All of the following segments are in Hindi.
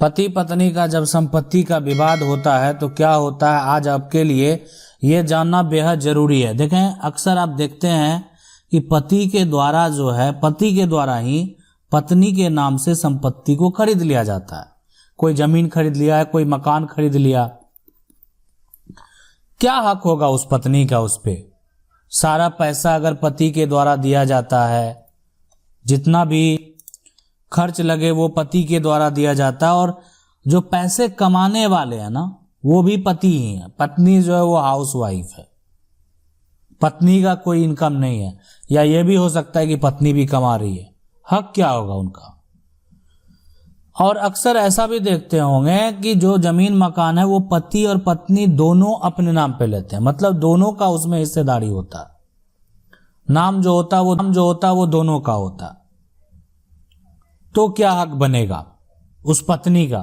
पति पत्नी का जब संपत्ति का विवाद होता है तो क्या होता है, आज आपके लिए ये जानना बेहद जरूरी है। देखें, अक्सर आप देखते हैं कि पति के द्वारा जो है, पति के द्वारा ही पत्नी के नाम से संपत्ति को खरीद लिया जाता है। कोई जमीन खरीद लिया है, कोई मकान खरीद लिया, क्या हक होगा उस पत्नी का उस पे? सारा पैसा अगर पति के द्वारा दिया जाता है, जितना भी खर्च लगे वो पति के द्वारा दिया जाता है, और जो पैसे कमाने वाले हैं ना वो भी पति ही है। पत्नी जो है वो हाउस वाइफ है, पत्नी का कोई इनकम नहीं है। या ये भी हो सकता है कि पत्नी भी कमा रही है, हक क्या होगा उनका? और अक्सर ऐसा भी देखते होंगे कि जो जमीन मकान है वो पति और पत्नी दोनों अपने नाम पे लेते हैं, मतलब दोनों का उसमें हिस्सेदारी होता है। नाम जो होता है वो दोनों का होता है। तो क्या हक बनेगा उस पत्नी का?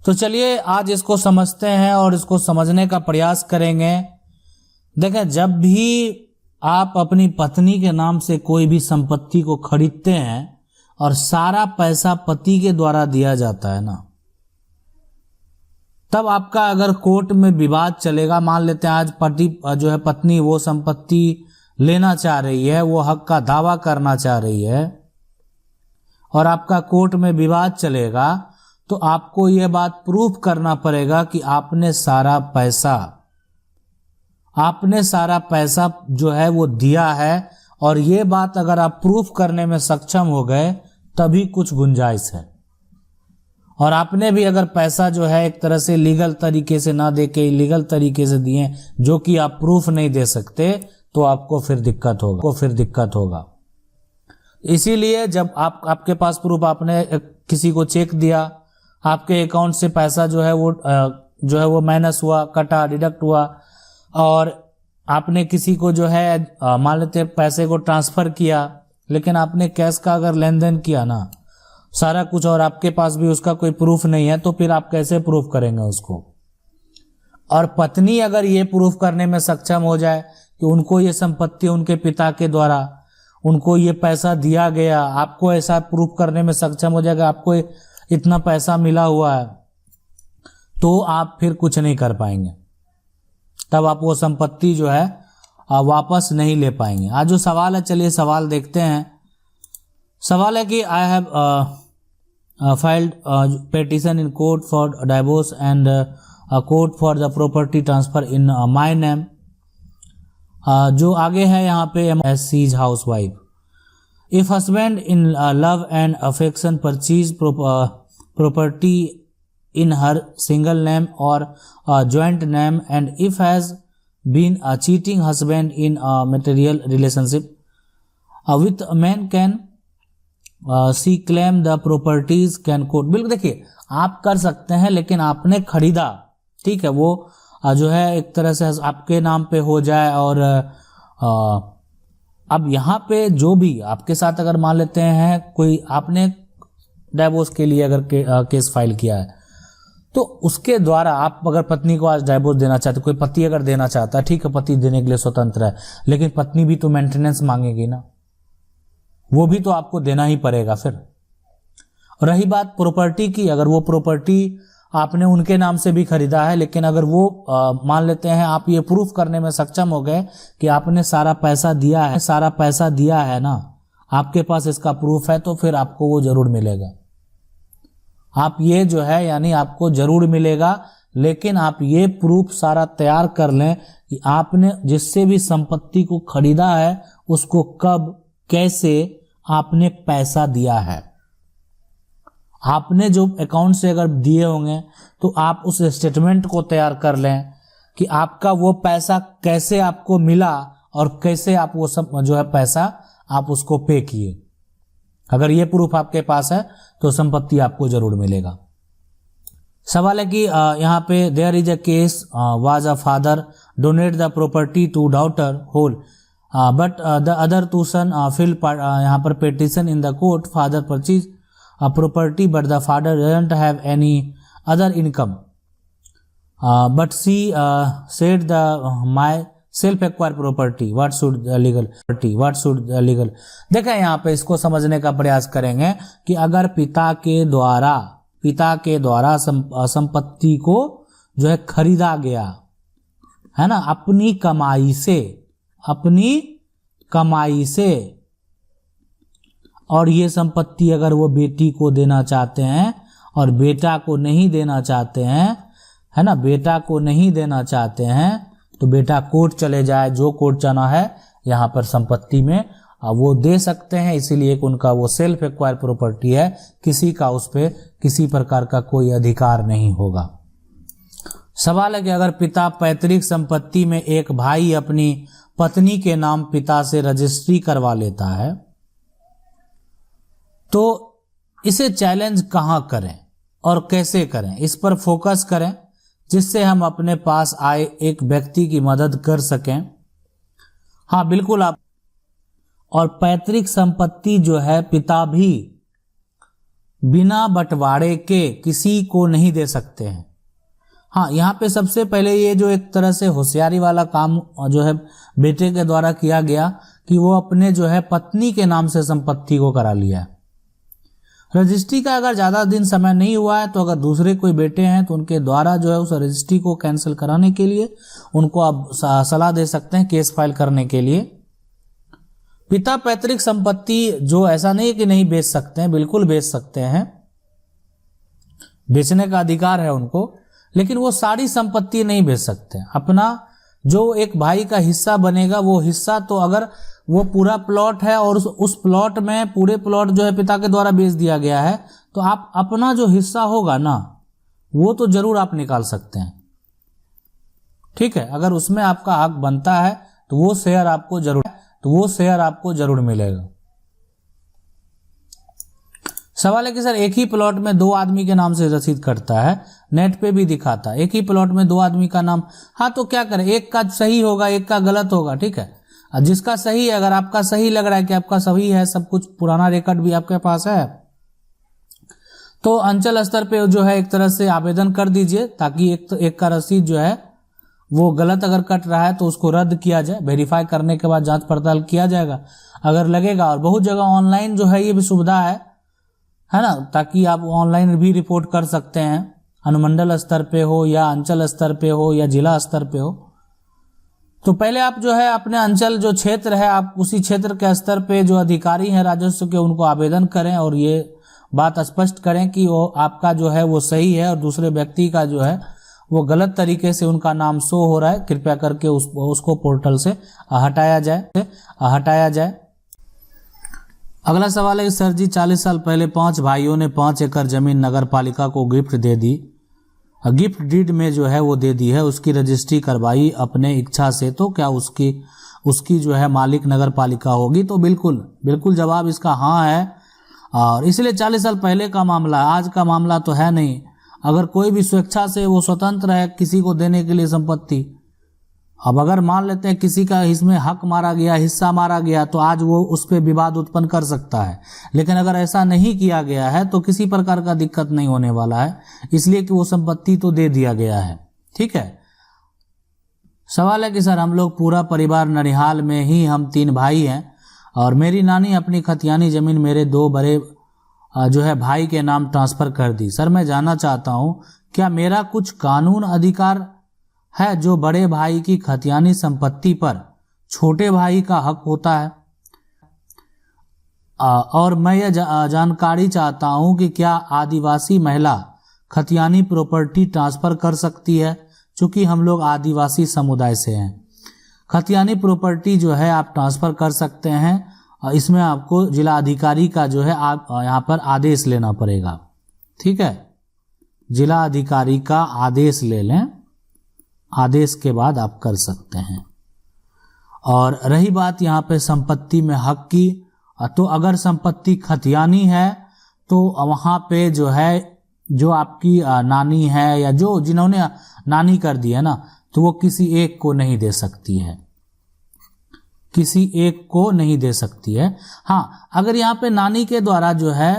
तो चलिए आज इसको समझते हैं और इसको समझने का प्रयास करेंगे। देखें, जब भी आप अपनी पत्नी के नाम से कोई भी संपत्ति को खरीदते हैं और सारा पैसा पति के द्वारा दिया जाता है ना, तब आपका अगर कोर्ट में विवाद चलेगा, मान लेते हैं आज पति जो है पत्नी वो संपत्ति लेना चाह रही है, वो हक का दावा करना चाह रही है और आपका कोर्ट में विवाद चलेगा, तो आपको यह बात प्रूफ करना पड़ेगा कि आपने सारा पैसा जो है वो दिया है। और ये बात अगर आप प्रूफ करने में सक्षम हो गए तभी कुछ गुंजाइश है। और आपने भी अगर पैसा जो है एक तरह से लीगल तरीके से ना दे के इलीगल तरीके से दिए, जो कि आप प्रूफ नहीं दे सकते, तो आपको फिर दिक्कत होगा। इसीलिए जब आपके पास प्रूफ, आपने किसी को चेक दिया, आपके अकाउंट से पैसा जो है वो माइनस हुआ, कटा, डिडक्ट हुआ, और आपने किसी को जो है मान लेते पैसे को ट्रांसफर किया, लेकिन आपने कैश का अगर लेन देन किया ना सारा कुछ, और आपके पास भी उसका कोई प्रूफ नहीं है, तो फिर आप कैसे प्रूफ करेंगे उसको? और पत्नी अगर ये प्रूफ करने में सक्षम हो जाए कि उनको ये संपत्ति उनके पिता के द्वारा उनको ये पैसा दिया गया, आपको ऐसा प्रूफ करने में सक्षम हो जाएगा आपको इतना पैसा मिला हुआ है, तो आप फिर कुछ नहीं कर पाएंगे। तब आप वो संपत्ति जो है वापस नहीं ले पाएंगे। आज जो सवाल है, चलिए सवाल देखते हैं। सवाल है कि I have filed petition in court for divorce and court for the property transfer in my name. जो आगे है यहाँ पे, S C is housewife. If husband in love and affection purchase property in her single name or joint name, and if has been a cheating husband in a material relationship with a man, can she claim the properties can court। बिल्कुल देखिए, आप कर सकते हैं, लेकिन आपने खरीदा, ठीक है, वो जो है एक तरह से आपके नाम पे हो जाए। और अब यहाँ पे जो भी आपके साथ अगर मान लेते हैं कोई, आपने डाइवोर्स के लिए अगर केस फाइल किया है, तो उसके द्वारा आप अगर पत्नी को आज डाइवोर्स देना चाहते, कोई पति अगर देना चाहता है, ठीक है, पति देने के लिए स्वतंत्र है, लेकिन पत्नी भी तो मेंटेनेंस मांगेगी ना, वो भी तो आपको देना ही पड़ेगा फिर। रही बात प्रॉपर्टी की, अगर वो प्रॉपर्टी आपने उनके नाम से भी खरीदा है, लेकिन अगर वो मान लेते हैं आप ये प्रूफ करने में सक्षम हो गए कि आपने सारा पैसा दिया है ना, आपके पास इसका प्रूफ है, तो फिर आपको वो जरूर मिलेगा। आप ये जो है यानी आपको जरूर मिलेगा, लेकिन आप ये प्रूफ सारा तैयार कर लें कि आपने जिससे भी संपत्ति को खरीदा है उसको कब, कैसे आपने पैसा दिया है। आपने जो अकाउंट से अगर दिए होंगे तो आप उस स्टेटमेंट को तैयार कर लें कि आपका वो पैसा कैसे आपको मिला और कैसे आप वो सब जो है पैसा आप उसको पे किए। अगर ये प्रूफ आपके पास है तो संपत्ति आपको जरूर मिलेगा। सवाल है कि यहाँ पे there is a case was a father donate the property to daughter whole but the other two son fill यहाँ पर petition in the court, father purchase property but the father doesn't have any other income but she said the my self acquire property, what should legal. देखें यहाँ पे इसको समझने का प्रयास करेंगे कि अगर पिता के द्वारा पिता के द्वारा संपत्ति को जो है खरीदा गया है ना, अपनी कमाई से। और ये संपत्ति अगर वो बेटी को देना चाहते हैं और बेटा को नहीं देना चाहते हैं, है ना, बेटा को नहीं देना चाहते हैं, तो बेटा कोर्ट चले जाए, जो कोर्ट जाना है यहाँ पर संपत्ति में वो दे सकते हैं। इसीलिए उनका वो सेल्फ एक्वायर प्रॉपर्टी है, किसी का उस पर किसी प्रकार का कोई अधिकार नहीं होगा। सवाल है कि अगर पिता पैतृक संपत्ति में एक भाई अपनी पत्नी के नाम पिता से रजिस्ट्री करवा लेता है, तो इसे चैलेंज कहां करें और कैसे करें, इस पर फोकस करें, जिससे हम अपने पास आए एक व्यक्ति की मदद कर सकें। हाँ बिल्कुल आप, और पैतृक संपत्ति जो है पिता भी बिना बंटवारे के किसी को नहीं दे सकते हैं। हाँ, यहाँ पे सबसे पहले ये जो एक तरह से होशियारी वाला काम जो है बेटे के द्वारा किया गया कि वो अपने जो है पत्नी के नाम से संपत्ति को करा लिया। रजिस्ट्री का अगर ज़्यादा दिन समय नहीं हुआ है तो अगर दूसरे कोई बेटे हैं तो उनके द्वारा जो है उस रजिस्ट्री को कैंसिल कराने के लिए उनको आप सलाह दे सकते हैं केस फाइल करने के लिए। पिता पैतृक संपत्ति जो ऐसा नहीं कि नहीं बेच सकते हैं, बिल्कुल बेच सकते हैं, बेचने का अधिकार है उनको, लेकिन वो सारी संपत्ति नहीं बेच सकते। अपना जो एक भाई का हिस्सा बनेगा वो हिस्सा, तो अगर वो पूरा प्लॉट है और उस प्लॉट में पूरे प्लॉट जो है पिता के द्वारा बेच दिया गया है, तो आप अपना जो हिस्सा होगा ना वो तो जरूर आप निकाल सकते हैं। ठीक है, अगर उसमें आपका हक बनता है तो वो शेयर आपको जरूर मिलेगा। सवाल है कि सर एक ही प्लॉट में दो आदमी के नाम से रसीद कटता है, नेट पे भी दिखाता है, एक ही प्लॉट में दो आदमी का नाम। हाँ तो क्या करें, एक का सही होगा एक का गलत होगा। ठीक है, जिसका सही है, अगर आपका सही लग रहा है कि आपका सही है, सब कुछ पुराना रिकॉर्ड भी आपके पास है, तो अंचल स्तर पे जो है एक तरह से आवेदन कर दीजिए, ताकि एक का रसीद जो है वो गलत अगर कट रहा है तो उसको रद्द किया जाए। वेरीफाई करने के बाद जांच पड़ताल किया जाएगा अगर लगेगा। और बहुत जगह ऑनलाइन जो है ये भी सुविधा है ना, ताकि आप ऑनलाइन भी रिपोर्ट कर सकते हैं, अनुमंडल स्तर पे हो या अंचल स्तर पे हो या जिला स्तर पे हो। तो पहले आप जो है अपने अंचल जो क्षेत्र है, आप उसी क्षेत्र के स्तर पे जो अधिकारी हैं राजस्व के, उनको आवेदन करें और ये बात स्पष्ट करें कि वो आपका जो है वो सही है और दूसरे व्यक्ति का जो है वो गलत तरीके से उनका नाम शो हो रहा है, कृपया करके उसको पोर्टल से हटाया जाए। अगला सवाल है कि सर जी 40 साल पहले 5 भाइयों ने 5 एकड़ जमीन नगर पालिका को गिफ्ट दे दी, गिफ्ट डीड में जो है वो दे दी है, उसकी रजिस्ट्री करवाई अपने इच्छा से, तो क्या उसकी जो है मालिक नगर पालिका होगी? तो बिल्कुल जवाब इसका हाँ है। और इसलिए 40 साल पहले का मामला, आज का मामला तो है नहीं। अगर कोई भी स्वेच्छा से वो स्वतंत्र है किसी को देने के लिए संपत्ति, अब अगर मान लेते हैं किसी का इसमें हक मारा गया, हिस्सा मारा गया, तो आज वो उस पर विवाद उत्पन्न कर सकता है। लेकिन अगर ऐसा नहीं किया गया है तो किसी प्रकार का दिक्कत नहीं होने वाला है, इसलिए कि वो संपत्ति तो दे दिया गया है। ठीक है, सवाल है कि सर हम लोग पूरा परिवार ननिहाल में ही, हम 3 भाई हैं और मेरी नानी अपनी खतियानी जमीन मेरे 2 बड़े जो है भाई के नाम ट्रांसफर कर दी। सर मैं जानना चाहता हूं क्या मेरा कुछ कानून अधिकार है जो बड़े भाई की खतियानी संपत्ति पर छोटे भाई का हक होता है? और मैं यह जानकारी चाहता हूं कि क्या आदिवासी महिला खतियानी प्रॉपर्टी ट्रांसफर कर सकती है, चूंकि हम लोग आदिवासी समुदाय से हैं। खतियानी प्रॉपर्टी जो है आप ट्रांसफर कर सकते हैं, इसमें आपको जिला अधिकारी का जो है आप यहाँ पर आदेश लेना पड़ेगा। ठीक है, जिला अधिकारी का आदेश ले लें, आदेश के बाद आप कर सकते हैं। और रही बात यहाँ पे संपत्ति में हक की, तो अगर संपत्ति खतियानी है तो वहाँ पे जो है जो आपकी नानी है या जो जिन्होंने नानी कर दी है ना, तो वो किसी एक को नहीं दे सकती है, किसी एक को नहीं दे सकती है। हाँ, अगर यहाँ पे नानी के द्वारा जो है,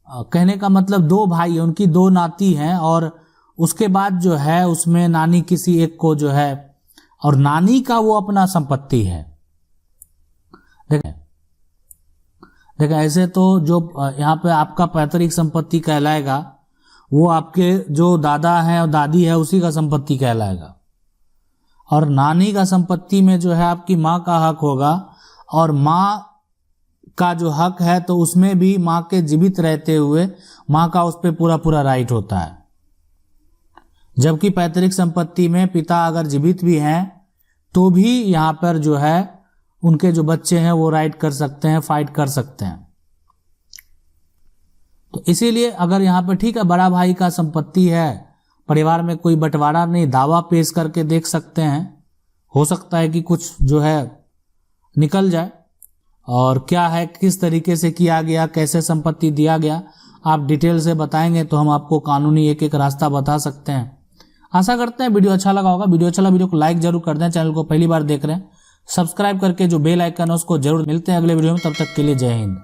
कहने का मतलब 2 भाई हैं, उनकी 2 नाती हैं और उसके बाद जो है उसमें नानी किसी एक को जो है, और नानी का वो अपना संपत्ति है। देखें ऐसे तो जो यहाँ पे आपका पैतृक संपत्ति कहलाएगा वो आपके जो दादा हैं और दादी है उसी का संपत्ति कहलाएगा। और नानी का संपत्ति में जो है आपकी माँ का हक होगा, और माँ का जो हक है तो उसमें भी माँ के जीवित रहते हुए माँ का उस पर पूरा पूरा राइट होता है। जबकि पैतृक संपत्ति में पिता अगर जीवित भी हैं तो भी यहाँ पर जो है उनके जो बच्चे हैं वो राइट कर सकते हैं, फाइट कर सकते हैं। तो इसीलिए अगर यहाँ पर ठीक है बड़ा भाई का संपत्ति है, परिवार में कोई बंटवारा नहीं, दावा पेश करके देख सकते हैं, हो सकता है कि कुछ जो है निकल जाए। और क्या है, किस तरीके से किया गया, कैसे संपत्ति दिया गया, आप डिटेल से बताएंगे तो हम आपको कानूनी एक एक रास्ता बता सकते हैं। आशा करते हैं वीडियो अच्छा लगा होगा। वीडियो अच्छा लगा वीडियो को लाइक जरूर कर दें। चैनल को पहली बार देख रहे हैं सब्सक्राइब करके जो बेल आइकन है उसको जरूर। मिलते हैं अगले वीडियो में, तब तक के लिए जय हिंद।